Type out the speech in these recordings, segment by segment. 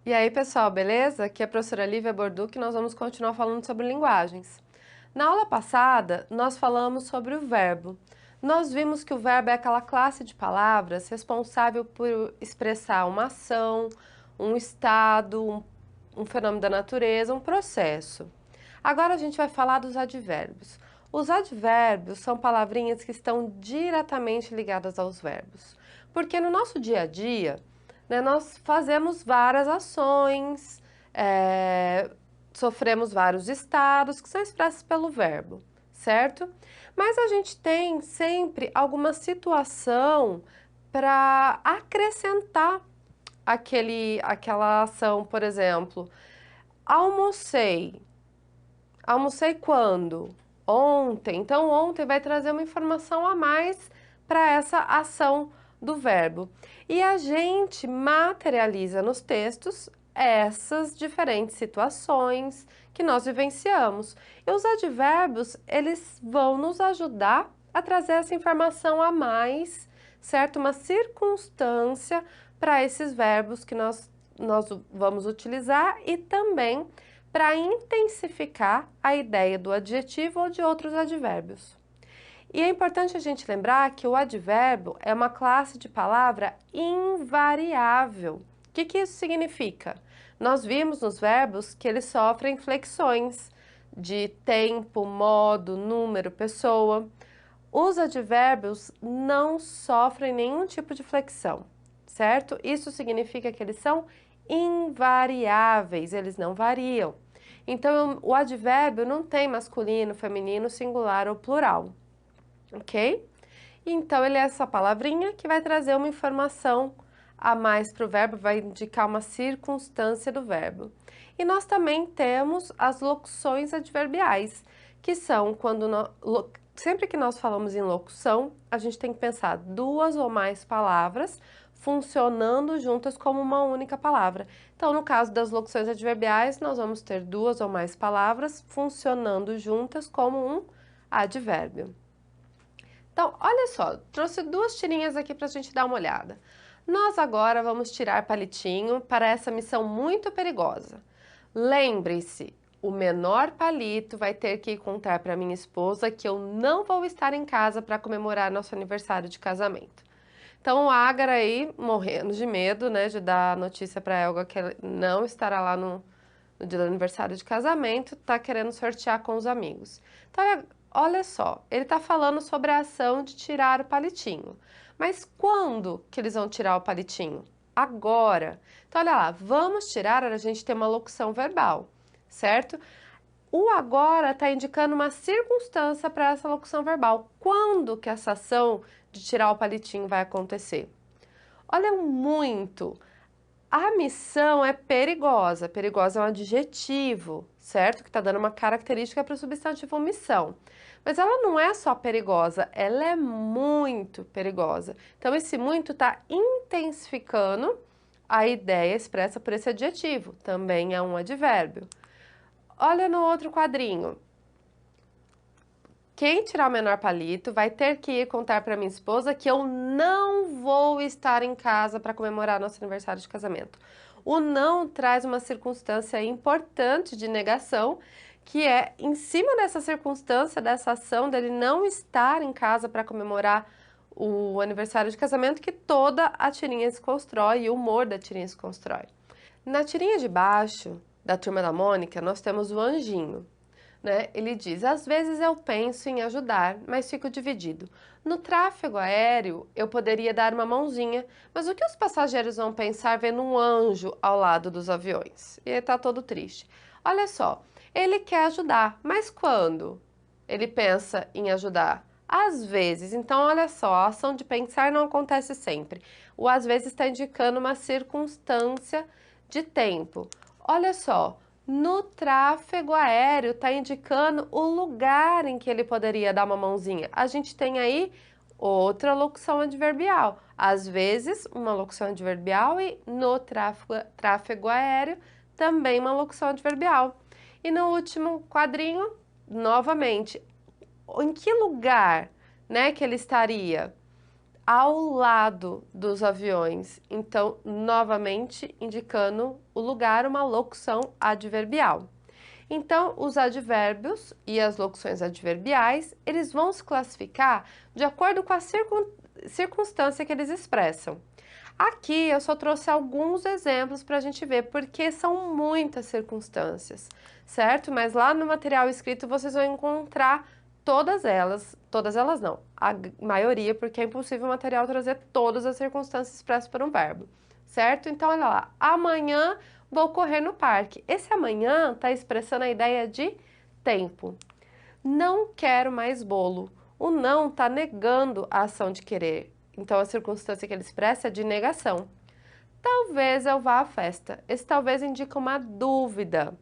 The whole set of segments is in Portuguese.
E aí, pessoal, beleza? Aqui é a professora Lívia Borduc e nós vamos continuar falando sobre linguagens. Na aula passada, nós falamos sobre o verbo. Nós vimos que o verbo é aquela classe de palavras responsável por expressar uma ação, um estado, um fenômeno da natureza, um processo. Agora a gente vai falar dos advérbios. Os advérbios são palavrinhas que estão diretamente ligadas aos verbos. Porque no nosso dia a dia, né, nós fazemos várias ações, sofremos vários estados que são expressos pelo verbo, certo? Mas a gente tem sempre alguma situação para acrescentar aquela ação, por exemplo, almocei. Almocei quando? Ontem. Então, ontem vai trazer uma informação a mais para essa ação do verbo. E a gente materializa nos textos essas diferentes situações que nós vivenciamos. E os advérbios, eles vão nos ajudar a trazer essa informação a mais, certo? Uma circunstância para esses verbos que nós vamos utilizar e também para intensificar a ideia do adjetivo ou de outros advérbios. E é importante a gente lembrar que o advérbio é uma classe de palavra invariável. O que isso significa? Nós vimos nos verbos que eles sofrem flexões de tempo, modo, número, pessoa. Os advérbios não sofrem nenhum tipo de flexão, certo? Isso significa que eles são invariáveis, eles não variam. Então, o advérbio não tem masculino, feminino, singular ou plural, ok? Então, ele é essa palavrinha que vai trazer uma informação a mais para o verbo, vai indicar uma circunstância do verbo. E nós também temos as locuções adverbiais, que são quando sempre que nós falamos em locução, a gente tem que pensar duas ou mais palavras funcionando juntas como uma única palavra. Então, no caso das locuções adverbiais, nós vamos ter duas ou mais palavras funcionando juntas como um advérbio. Então, olha só, trouxe duas tirinhas aqui para a gente dar uma olhada. Nós agora vamos tirar palitinho para essa missão muito perigosa. Lembre-se, o menor palito vai ter que contar para minha esposa que eu não vou estar em casa para comemorar nosso aniversário de casamento. Então, o Ágara aí, morrendo de medo, né, de dar a notícia para Elga que ele não estará lá no dia do aniversário de casamento, tá querendo sortear com os amigos. Então, olha só, ele tá falando sobre a ação de tirar o palitinho. Mas quando que eles vão tirar o palitinho? Agora. Então, olha lá, vamos tirar, a gente tem uma locução verbal, certo? O agora está indicando uma circunstância para essa locução verbal. Quando que essa ação de tirar o palitinho vai acontecer? Olha muito. A missão é perigosa. Perigosa é um adjetivo, certo? Que está dando uma característica para o substantivo missão. Mas ela não é só perigosa, ela é muito perigosa. Então, esse muito está intensificando a ideia expressa por esse adjetivo. Também é um advérbio. Olha no outro quadrinho. Quem tirar o menor palito vai ter que ir contar para minha esposa que eu não vou estar em casa para comemorar nosso aniversário de casamento. O não traz uma circunstância importante de negação, que é em cima dessa circunstância, dessa ação dele não estar em casa para comemorar o aniversário de casamento, que toda a tirinha se constrói e o humor da tirinha se constrói. Na tirinha de baixo da Turma da Mônica, nós temos o anjinho, né? Ele diz, às vezes eu penso em ajudar, mas fico dividido. No tráfego aéreo, eu poderia dar uma mãozinha, mas o que os passageiros vão pensar vendo um anjo ao lado dos aviões? E ele tá todo triste. Olha só, ele quer ajudar, mas quando ele pensa em ajudar? Às vezes. Então, olha só, a ação de pensar não acontece sempre. O às vezes está indicando uma circunstância de tempo. Olha só, no tráfego aéreo está indicando o lugar em que ele poderia dar uma mãozinha. A gente tem aí outra locução adverbial. Às vezes, uma locução adverbial e no tráfego aéreo também uma locução adverbial. E no último quadrinho, novamente, em que lugar, né, que ele estaria? ao lado dos aviões. Então, novamente, indicando o lugar, uma locução adverbial. Então, os advérbios e as locuções adverbiais, eles vão se classificar de acordo com a circunstância que eles expressam. Aqui eu só trouxe alguns exemplos para a gente ver, porque são muitas circunstâncias, certo? Mas lá no material escrito vocês vão encontrar todas elas não, a maioria, porque é impossível o material trazer todas as circunstâncias expressas por um verbo, certo? Então, olha lá, amanhã vou correr no parque. Esse amanhã está expressando a ideia de tempo. Não quero mais bolo. O não está negando a ação de querer. Então, a circunstância que ele expressa é de negação. Talvez eu vá à festa. Esse talvez indica uma dúvida.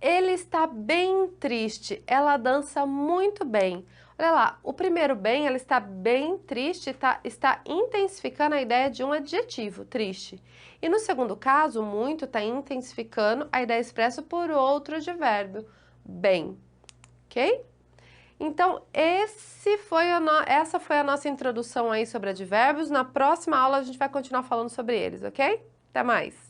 Ele está bem triste. Ela dança muito bem. Olha lá, o primeiro bem, ela está bem triste, está intensificando a ideia de um adjetivo, triste. E no segundo caso, muito está intensificando a ideia expressa por outro advérbio, bem. Ok? Então, essa foi a nossa introdução aí sobre advérbios. Na próxima aula a gente vai continuar falando sobre eles, ok? Até mais!